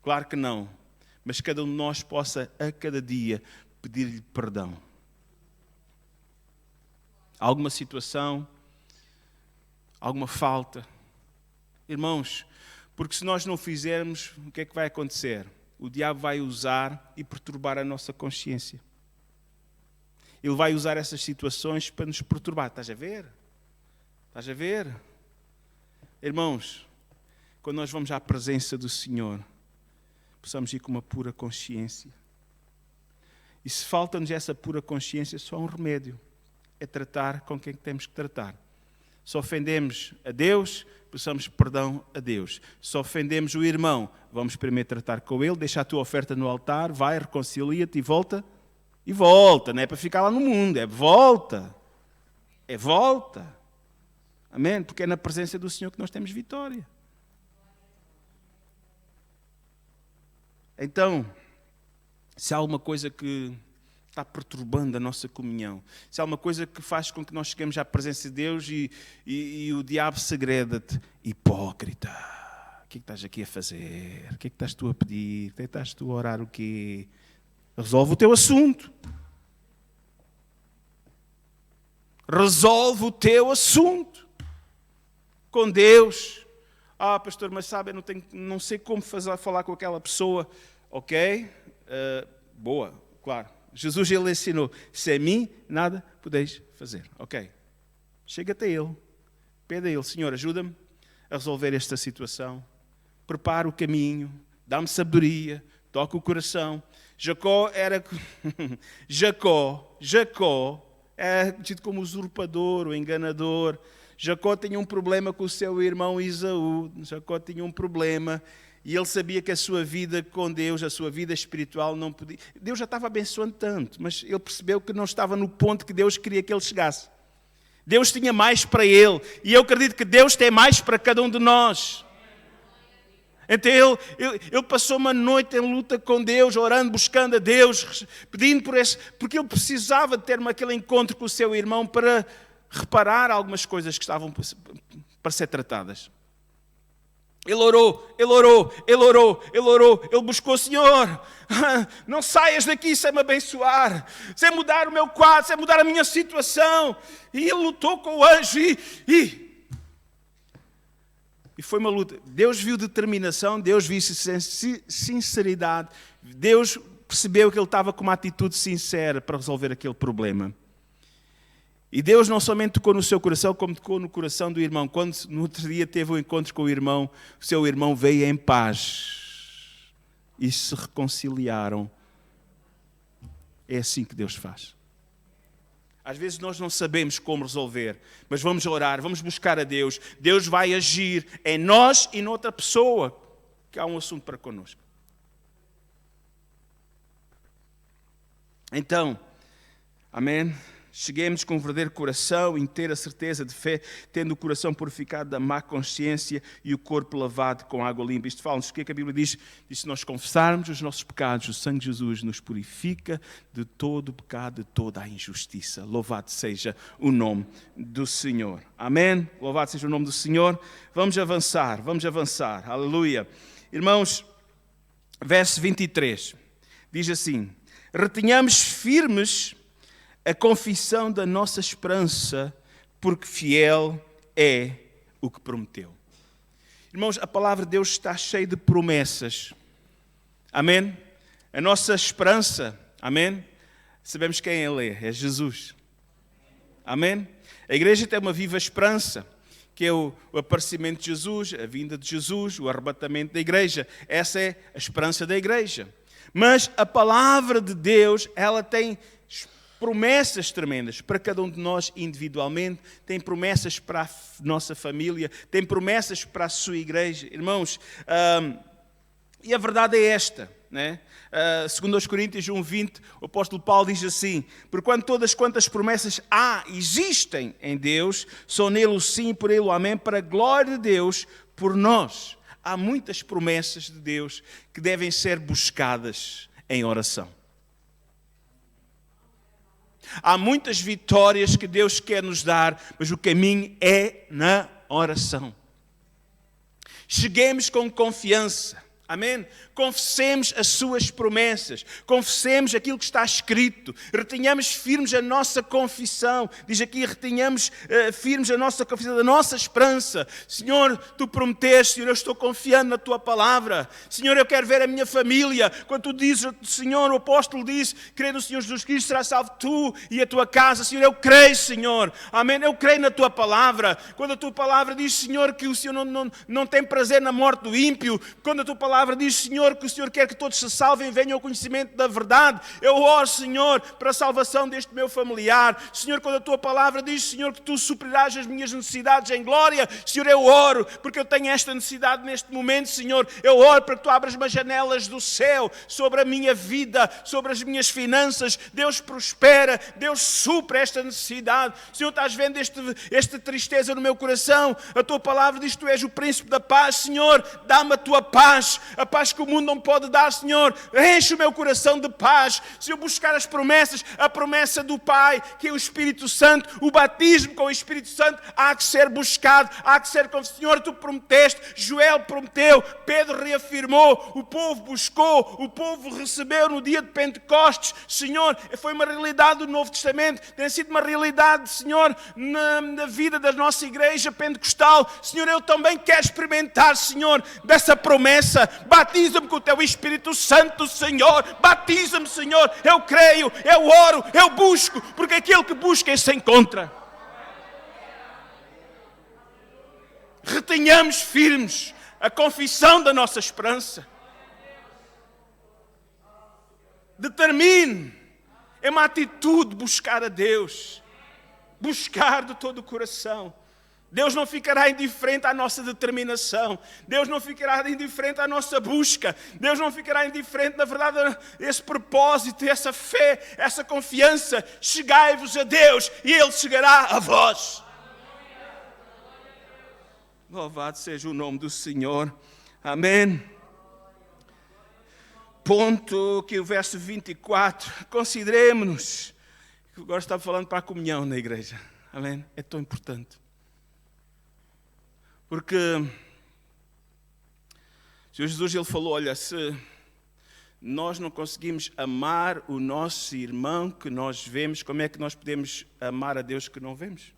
Claro que não. Mas cada um de nós possa, a cada dia, pedir-lhe perdão. Alguma situação, alguma falta. Irmãos, porque se nós não fizermos, o que é que vai acontecer? O diabo vai usar e perturbar a nossa consciência. Ele vai usar essas situações para nos perturbar. Estás a ver? Estás a ver? Irmãos, quando nós vamos à presença do Senhor, possamos ir com uma pura consciência. E se falta-nos essa pura consciência, só há um remédio. É tratar com quem temos que tratar. Se ofendemos a Deus, peçamos perdão a Deus. Se ofendemos o irmão, vamos primeiro tratar com ele, deixa a tua oferta no altar, vai, reconcilia-te e volta. E volta, não é para ficar lá no mundo, é volta. É volta. Amém? Porque é na presença do Senhor que nós temos vitória. Então, se há alguma coisa que está perturbando a nossa comunhão, se há alguma coisa que faz com que nós cheguemos à presença de Deus e o diabo segreda-te, hipócrita, o que é que estás aqui a fazer? O que é que estás tu a pedir? O que é que estás tu a orar o quê? Resolve o teu assunto. Resolve o teu assunto com Deus. Pastor, mas sabe, eu não sei como falar com aquela pessoa. Ok? Boa, claro. Jesus, ele ensinou, se a mim nada podeis fazer. Ok. Chega até ele. Pede a ele, Senhor, ajuda-me a resolver esta situação. Prepara o caminho. Dá-me sabedoria. Toca o coração. Jacó era tido como usurpador, o enganador. Jacó tinha um problema com o seu irmão Esaú. Jacó tinha um problema e ele sabia que a sua vida com Deus, a sua vida espiritual não podia... Deus já estava abençoando tanto, mas ele percebeu que não estava no ponto que Deus queria que ele chegasse. Deus tinha mais para ele e eu acredito que Deus tem mais para cada um de nós. Então ele passou uma noite em luta com Deus, orando, buscando a Deus, pedindo porque ele precisava de ter aquele encontro com o seu irmão para reparar algumas coisas que estavam para ser tratadas. Ele orou, ele buscou o Senhor, não saias daqui sem me abençoar, sem mudar o meu quadro, sem mudar a minha situação. E ele lutou com o anjo e foi uma luta. Deus viu determinação, Deus viu sinceridade, Deus percebeu que ele estava com uma atitude sincera para resolver aquele problema. E Deus não somente tocou no seu coração, como tocou no coração do irmão. Quando no outro dia teve um encontro com o irmão, o seu irmão veio em paz e se reconciliaram. É assim que Deus faz. Às vezes nós não sabemos como resolver, mas vamos orar, vamos buscar a Deus. Deus vai agir em nós e noutra pessoa, que há um assunto para connosco. Então, amém? Cheguemos com um verdadeiro coração, em ter a certeza de fé, tendo o coração purificado da má consciência e o corpo lavado com água limpa. Isto fala-nos o que é que a Bíblia diz? Diz que se nós confessarmos os nossos pecados, o sangue de Jesus nos purifica de todo o pecado, de toda a injustiça. Louvado seja o nome do Senhor. Amém? Louvado seja o nome do Senhor. Vamos avançar. Aleluia. Irmãos, verso 23, diz assim: retenhamos firmes a confissão da nossa esperança, porque fiel é o que prometeu. Irmãos, a palavra de Deus está cheia de promessas. Amém? A nossa esperança, amém? Sabemos quem Ele é Jesus. Amém? A igreja tem uma viva esperança, que é o aparecimento de Jesus, a vinda de Jesus, o arrebatamento da igreja. Essa é a esperança da igreja. Mas a palavra de Deus, ela tem promessas tremendas para cada um de nós individualmente, tem promessas para a nossa família, tem promessas para a sua igreja. Irmãos, E a verdade é esta, né? Segundo aos Coríntios 1:20, o apóstolo Paulo diz assim: porquanto todas quantas promessas existem em Deus, são nele o sim, por ele o amém, para a glória de Deus por nós. Há muitas promessas de Deus que devem ser buscadas em oração. Há muitas vitórias que Deus quer nos dar, mas o caminho é na oração. Cheguemos com confiança. Amém? Confessemos as suas promessas, confessemos aquilo que está escrito, retenhamos firmes a nossa confissão. Diz aqui, retenhamos firmes a nossa confissão, a nossa esperança. Senhor, Tu prometeste, Senhor, eu estou confiando na Tua palavra. Senhor, eu quero ver a minha família. Quando Tu dizes, Senhor, o apóstolo diz, creio no Senhor Jesus Cristo, será salvo Tu e a Tua casa. Senhor, eu creio, Senhor. Amém? Eu creio na Tua palavra. Quando a Tua palavra diz, Senhor, que o Senhor não tem prazer na morte do ímpio. Quando a Tua palavra diz, Senhor, que o Senhor quer que todos se salvem e venham ao conhecimento da verdade. Eu oro, Senhor, para a salvação deste meu familiar. Senhor, quando a Tua palavra diz, Senhor, que Tu suprirás as minhas necessidades em glória, Senhor, eu oro, porque eu tenho esta necessidade neste momento, Senhor. Eu oro para que Tu abras as janelas do céu sobre a minha vida, sobre as minhas finanças. Deus prospera, Deus supre esta necessidade. Senhor, estás vendo esta tristeza no meu coração? A Tua palavra diz que Tu és o príncipe da paz. Senhor, dá-me a Tua paz, a paz que o mundo não pode dar, Senhor. Enche o meu coração de paz. Se eu buscar as promessas, a promessa do Pai, que é o Espírito Santo, o batismo com o Espírito Santo, há que ser buscado, há que ser confessado. Senhor, Tu prometeste, Joel prometeu, Pedro reafirmou, o povo buscou, o povo recebeu no dia de Pentecostes. Senhor, foi uma realidade do Novo Testamento, tem sido uma realidade, Senhor, na vida da nossa igreja pentecostal. Senhor, eu também quero experimentar, Senhor, dessa promessa. Batiza-me com o Teu Espírito Santo, Senhor. Batiza-me, Senhor. Eu creio, eu oro, eu busco, porque aquele que busca, esse encontra. Retenhamos firmes a confissão da nossa esperança. Determine, é uma atitude buscar a Deus. Buscar de todo o coração. Deus não ficará indiferente à nossa determinação. Deus não ficará indiferente à nossa busca. Deus não ficará indiferente, na verdade, a esse propósito, essa fé, essa confiança. Chegai-vos a Deus e Ele chegará a vós. Louvado seja o nome do Senhor. Amém. Ponto que o verso 24. Consideremos. Agora estava falando para a comunhão na igreja. Amém. É tão importante. Porque o Senhor Jesus, Ele falou, olha, se nós não conseguimos amar o nosso irmão que nós vemos, como é que nós podemos amar a Deus que não vemos?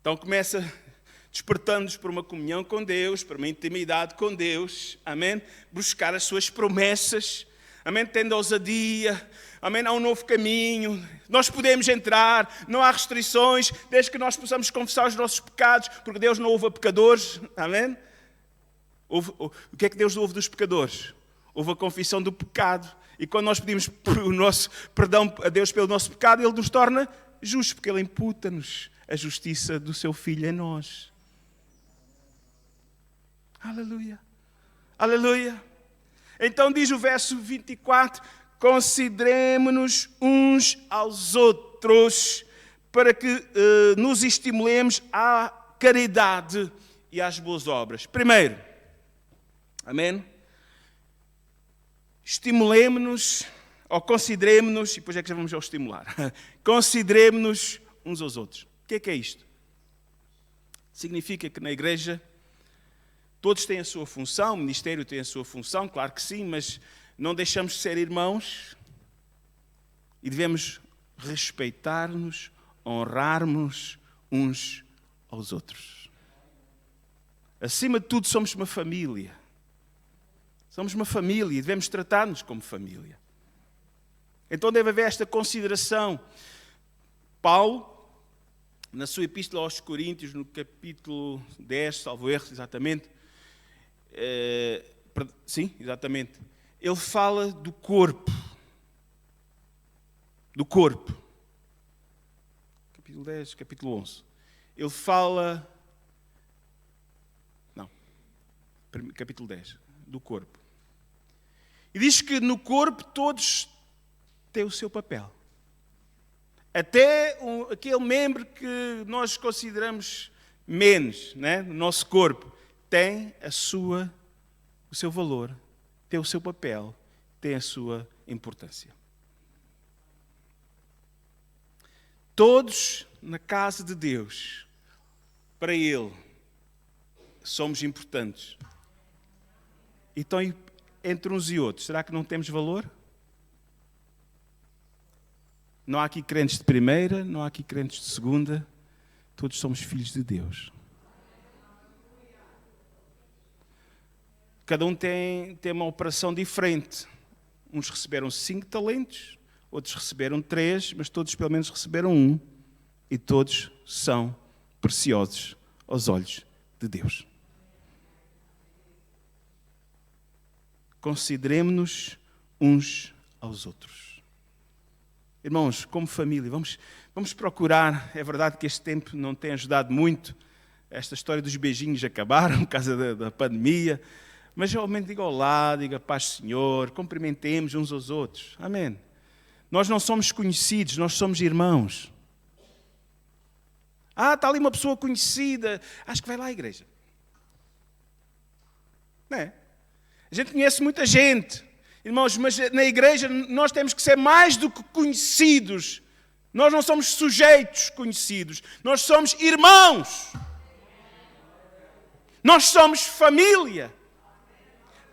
Então começa despertando-nos para uma comunhão com Deus, para uma intimidade com Deus, amém? Buscar as suas promessas, amém? Tendo ousadia, amém? Há um novo caminho, nós podemos entrar, não há restrições, desde que nós possamos confessar os nossos pecados, porque Deus não ouve a pecadores, amém? O que é que Deus ouve dos pecadores? Ouve a confissão do pecado, e quando nós pedimos o nosso perdão a Deus pelo nosso pecado, Ele nos torna justos, porque Ele imputa-nos a justiça do Seu Filho em nós. Aleluia, aleluia. Então diz o verso 24, consideremo-nos uns aos outros para que nos estimulemos à caridade e às boas obras. Primeiro, amém? Estimulemo-nos, ou consideremo-nos, e depois é que já vamos ao estimular. Consideremo-nos uns aos outros. O que é isto? Significa que na igreja todos têm a sua função, o ministério tem a sua função, claro que sim, mas não deixamos de ser irmãos e devemos respeitar-nos, honrar-nos uns aos outros. Acima de tudo, somos uma família. Somos uma família e devemos tratar-nos como família. Então deve haver esta consideração. Paulo, na sua epístola aos Coríntios, no capítulo 10, salvo erro, exatamente, sim, exatamente, ele fala do corpo. Do corpo. Capítulo 10, capítulo 11. Ele fala... Não. capítulo 10, do corpo. E diz que no corpo todos têm o seu papel. Até aquele membro que nós consideramos menos, né, no nosso corpo, tem o seu valor, tem o seu papel, tem a sua importância. Todos na casa de Deus, para Ele, somos importantes. Então, entre uns e outros, será que não temos valor? Não há aqui crentes de primeira, não há aqui crentes de segunda. Todos somos filhos de Deus. Cada um tem uma operação diferente. Uns receberam 5 talentos, outros receberam 3, mas todos pelo menos receberam 1. E todos são preciosos aos olhos de Deus. Consideremos-nos uns aos outros. Irmãos, como família, vamos procurar. É verdade que este tempo não tem ajudado muito. Esta história dos beijinhos acabaram por causa da pandemia. Mas ao menos diga olá, diga paz Senhor, cumprimentemos uns aos outros. Amém. Nós não somos conhecidos, nós somos irmãos. Está ali uma pessoa conhecida, acho que vai lá à igreja. Não é? A gente conhece muita gente, irmãos, mas na igreja nós temos que ser mais do que conhecidos. Nós não somos sujeitos conhecidos, nós somos irmãos. Nós somos família.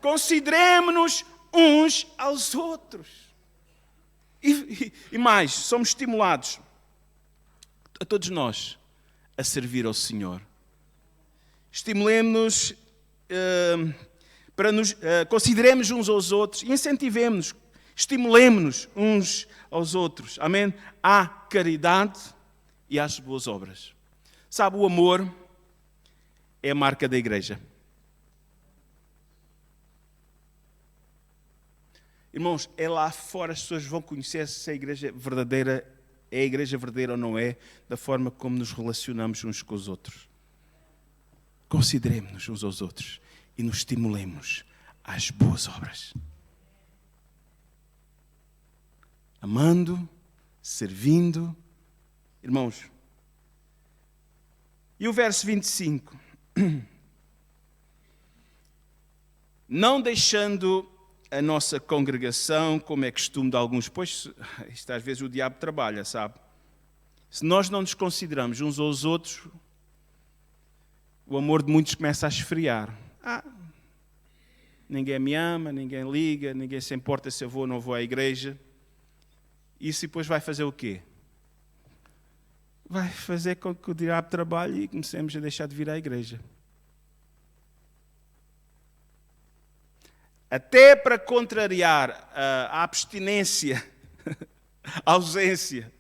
Consideremos-nos uns aos outros. E mais, somos estimulados, a todos nós, a servir ao Senhor. Estimulemos-nos, consideremos uns aos outros, incentivemos-nos, estimulemos-nos uns aos outros. Amém? À caridade e às boas obras. Sabe, o amor é a marca da igreja. Irmãos, é lá fora as pessoas vão conhecer se a igreja verdadeira é a igreja verdadeira ou não é, da forma como nos relacionamos uns com os outros. Consideremos-nos uns aos outros e nos estimulemos às boas obras. Amando, servindo. Irmãos, e o verso 25. Não deixando a nossa congregação, como é costume de alguns, pois isto às vezes o diabo trabalha, sabe? Se nós não nos consideramos uns aos outros, o amor de muitos começa a esfriar. Ninguém me ama, ninguém liga, ninguém se importa se eu vou ou não vou à igreja. Isso depois vai fazer o quê? Vai fazer com que o diabo trabalhe e comecemos a deixar de vir à igreja. Até para contrariar a abstinência, a ausência,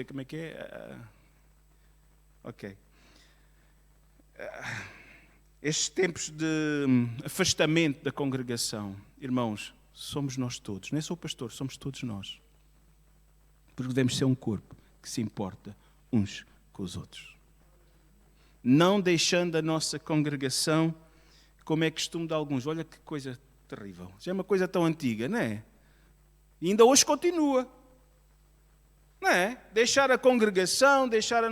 como é que é? Ok. Estes tempos de afastamento da congregação, irmãos, somos nós todos. Não é só o pastor, somos todos nós. Porque devemos ser um corpo que se importa uns com os outros. Não deixando a nossa congregação, como é costume de alguns. Olha que coisa terrível. Já é uma coisa tão antiga, não é? E ainda hoje continua. Não é? Deixar a congregação, deixar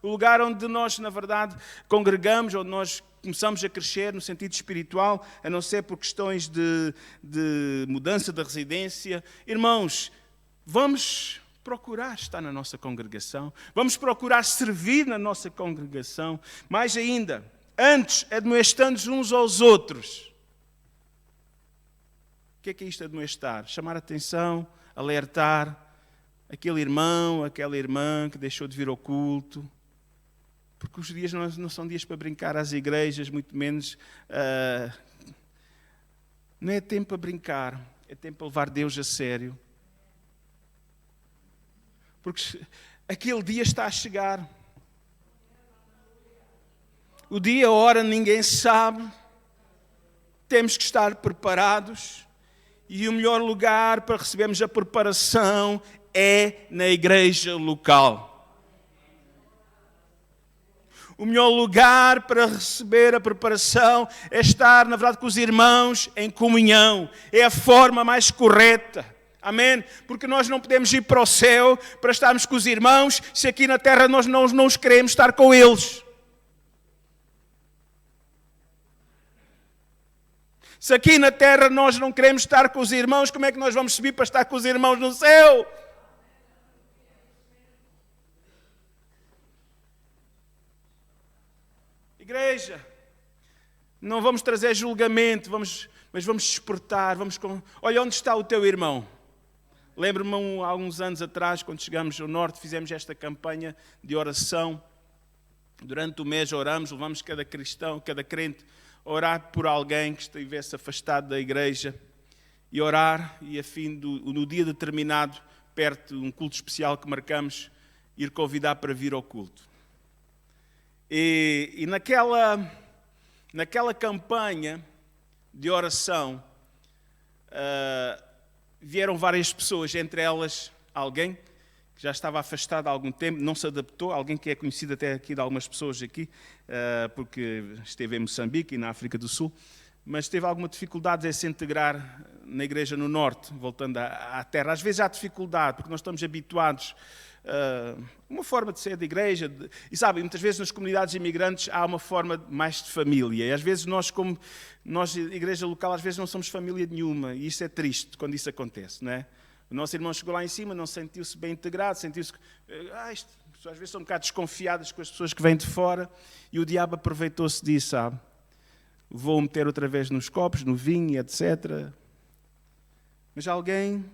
o lugar onde nós, na verdade, congregamos, onde nós começamos a crescer no sentido espiritual, a não ser por questões de mudança da residência. Irmãos, vamos procurar estar na nossa congregação, vamos procurar servir na nossa congregação, mais ainda, antes admoestando-nos uns aos outros. O que é isto admoestar? Chamar a atenção, alertar aquele irmão, aquela irmã que deixou de vir ao culto. Porque os dias não são dias para brincar às igrejas, muito menos. Não é tempo para brincar, é tempo para levar Deus a sério. Porque aquele dia está a chegar. O dia, a hora, ninguém sabe. Temos que estar preparados. E o melhor lugar para recebermos a preparação é na igreja local. O melhor lugar para receber a preparação é estar, na verdade, com os irmãos em comunhão. É a forma mais correta. Amém? Porque nós não podemos ir para o céu para estarmos com os irmãos se aqui na terra nós não os queremos estar com eles. Se aqui na terra nós não queremos estar com os irmãos, como é que nós vamos subir para estar com os irmãos no céu? Igreja, não vamos trazer julgamento, mas vamos despertar. Olha, onde está o teu irmão? Lembro-me há alguns anos atrás, quando chegamos ao norte, fizemos esta campanha de oração. Durante o mês oramos, levamos cada cristão, cada crente, a orar por alguém que estivesse afastado da igreja. E orar, e a fim no dia determinado, perto de um culto especial que marcamos, ir convidar para vir ao culto. E naquela campanha de oração, vieram várias pessoas, entre elas alguém que já estava afastado há algum tempo, não se adaptou, alguém que é conhecido até aqui de algumas pessoas aqui, porque esteve em Moçambique e na África do Sul, mas teve alguma dificuldade em se integrar na igreja no norte, voltando à terra. Às vezes há dificuldade, porque nós estamos habituados a uma forma de ser de igreja, e sabe, muitas vezes nas comunidades imigrantes há uma forma mais de família, e às vezes nós, igreja local, às vezes não somos família nenhuma, e isso é triste quando isso acontece, não é? O nosso irmão chegou lá em cima, não sentiu-se bem integrado, sentiu-se... às vezes são um bocado desconfiadas com as pessoas que vêm de fora, e o diabo aproveitou-se disso, sabe? Vou meter outra vez nos copos, no vinho, etc. Mas alguém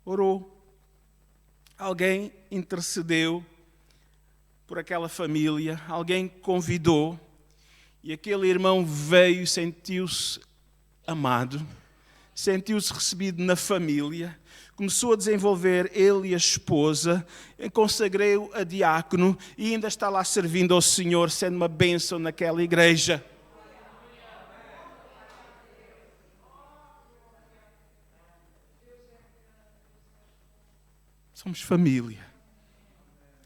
orou. Alguém intercedeu por aquela família, alguém convidou, e aquele irmão veio e sentiu-se amado, sentiu-se recebido na família, começou a desenvolver ele e a esposa, consagrei-o a diácono e ainda está lá servindo ao Senhor, sendo uma bênção naquela igreja. Somos família.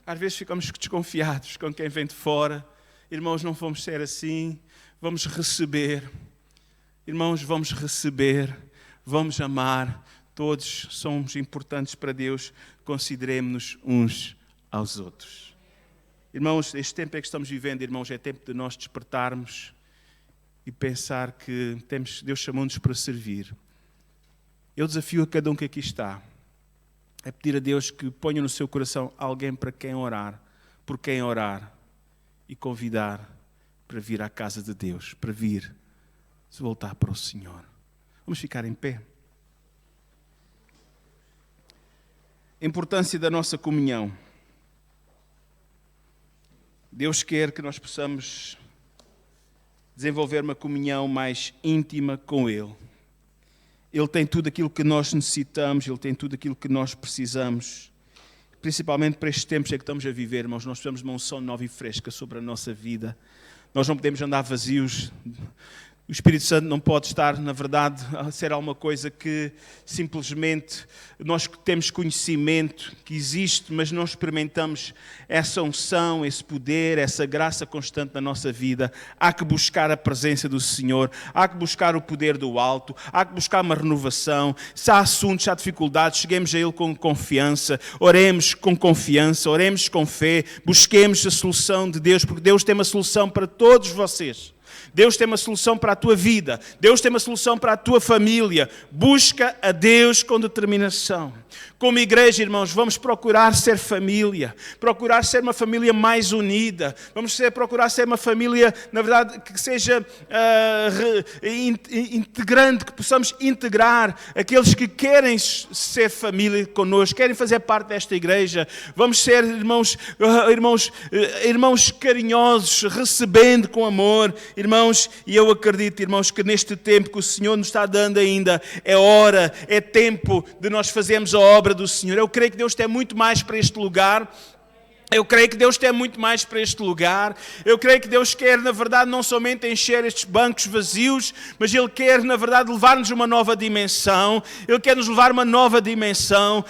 Às vezes ficamos desconfiados com quem vem de fora. Irmãos, não vamos ser assim. Vamos receber. Irmãos, vamos receber. Vamos amar. Todos somos importantes para Deus. Consideremos-nos uns aos outros. Irmãos, este tempo é que estamos vivendo, irmãos, é tempo de nós despertarmos e pensar que Deus chamou-nos para servir. Eu desafio a cada um que aqui está é pedir a Deus que ponha no seu coração alguém para quem orar, por quem orar, e convidar para vir à casa de Deus, para vir se voltar para o Senhor. Vamos ficar em pé. A importância da nossa comunhão. Deus quer que nós possamos desenvolver uma comunhão mais íntima com Ele. Ele tem tudo aquilo que nós necessitamos, Ele tem tudo aquilo que nós precisamos. Principalmente para estes tempos em que estamos a viver, irmãos, nós precisamos de uma unção nova e fresca sobre a nossa vida. Nós não podemos andar vazios. O Espírito Santo não pode estar, na verdade, a ser alguma coisa que simplesmente nós temos conhecimento que existe, mas não experimentamos essa unção, esse poder, essa graça constante na nossa vida. Há que buscar a presença do Senhor, há que buscar o poder do alto, há que buscar uma renovação. Se há assuntos, se há dificuldades, cheguemos a Ele com confiança, oremos com confiança, oremos com fé, busquemos a solução de Deus, porque Deus tem uma solução para todos vocês. Deus tem uma solução para a tua vida. Deus tem uma solução para a tua família. Busca a Deus com determinação. Como igreja, irmãos, vamos procurar ser família. Procurar ser uma família mais unida. Procurar ser uma família, na verdade, que seja integrante, que possamos integrar aqueles que querem ser família connosco, querem fazer parte desta igreja. Vamos ser irmãos carinhosos, recebendo com amor. Irmãos, e eu acredito, irmãos, que neste tempo que o Senhor nos está dando ainda, é hora, é tempo de nós fazermos a obra do Senhor. Eu creio que Deus tem muito mais para este lugar. Eu creio que Deus tem muito mais para este lugar. Eu creio que Deus quer, na verdade, não somente encher estes bancos vazios, mas Ele quer, na verdade, levar-nos a uma nova dimensão. Ele quer nos levar a uma nova dimensão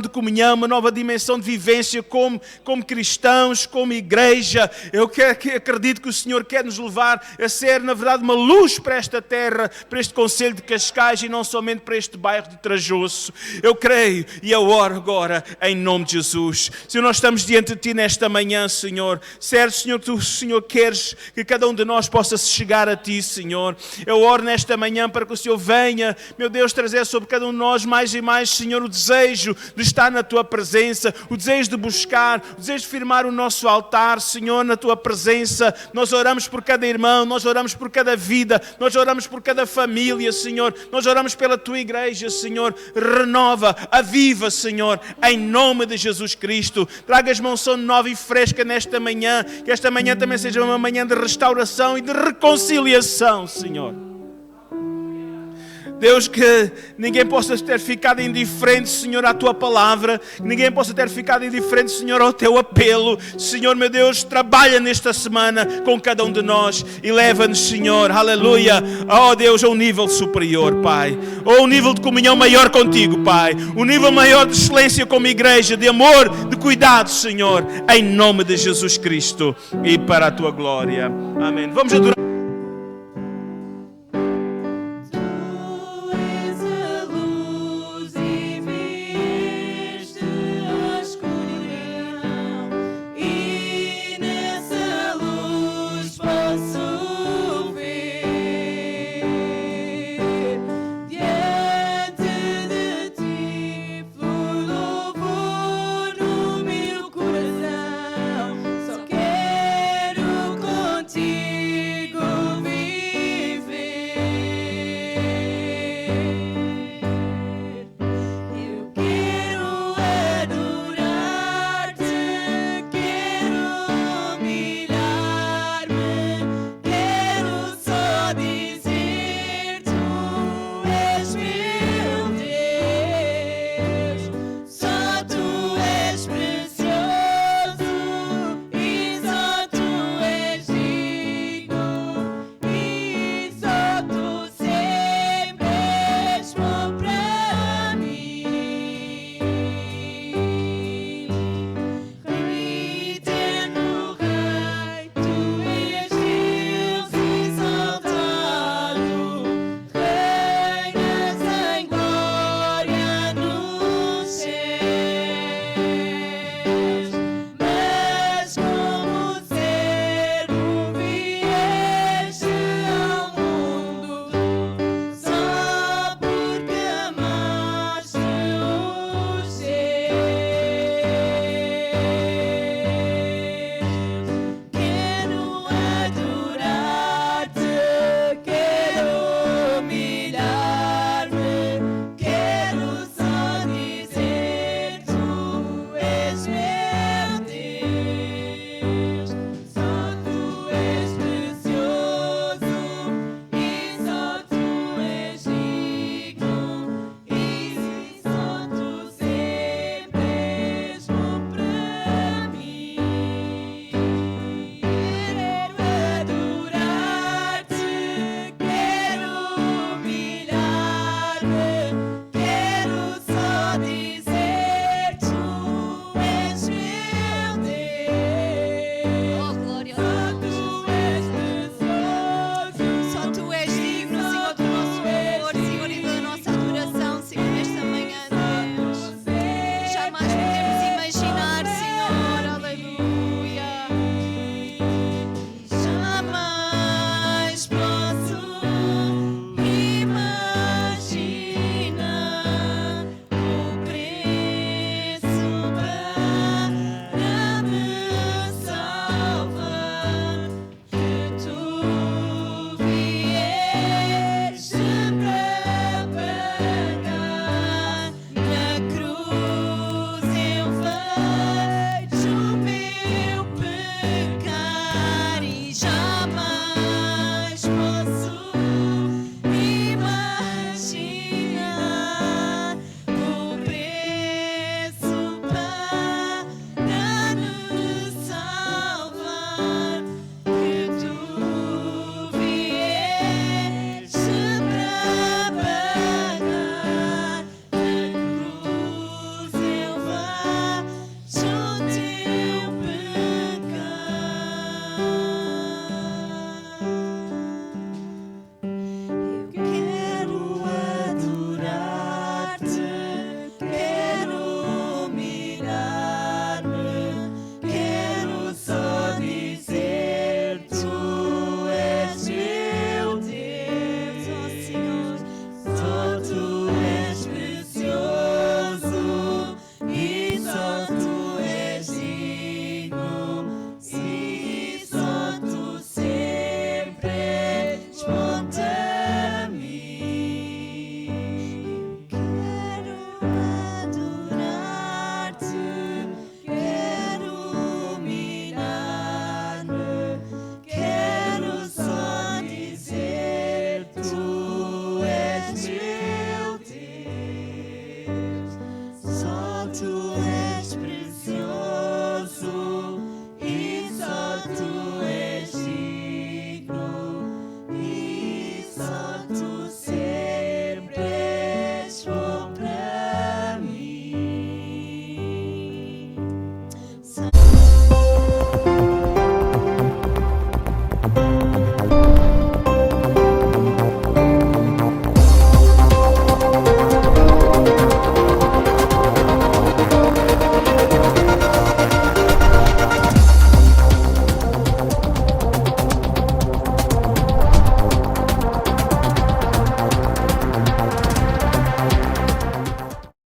de comunhão, uma nova dimensão de vivência como cristãos, como igreja. Eu acredito que o Senhor quer nos levar a ser, na verdade, uma luz para esta terra, para este concelho de Cascais e não somente para este bairro de Trajoso. Eu creio e eu oro agora em nome de Jesus. Se nós estamos diante de Ti nesta manhã, Senhor. Certo, Senhor, Tu, Senhor, queres que cada um de nós possa se chegar a Ti, Senhor. Eu oro nesta manhã para que o Senhor venha, meu Deus, trazer sobre cada um de nós mais e mais, Senhor, o desejo de estar na Tua presença, o desejo de buscar, o desejo de firmar o nosso altar, Senhor, na Tua presença. Nós oramos por cada irmão, nós oramos por cada vida, nós oramos por cada família, Senhor. Nós oramos pela Tua igreja, Senhor. Renova, aviva, Senhor, em nome de Jesus Cristo. Traga uma unção nova e fresca nesta manhã, que esta manhã também seja uma manhã de restauração e de reconciliação, Senhor. Deus, que ninguém possa ter ficado indiferente, Senhor, à Tua palavra, que ninguém possa ter ficado indiferente, Senhor, ao Teu apelo. Senhor, meu Deus, trabalha nesta semana com cada um de nós e leva-nos, Senhor, aleluia, oh Deus, a um nível superior, Pai, ou um nível de comunhão maior contigo, Pai, um nível maior de excelência como igreja, de amor, de cuidado, Senhor, em nome de Jesus Cristo e para a Tua glória. Amém. Vamos adorar.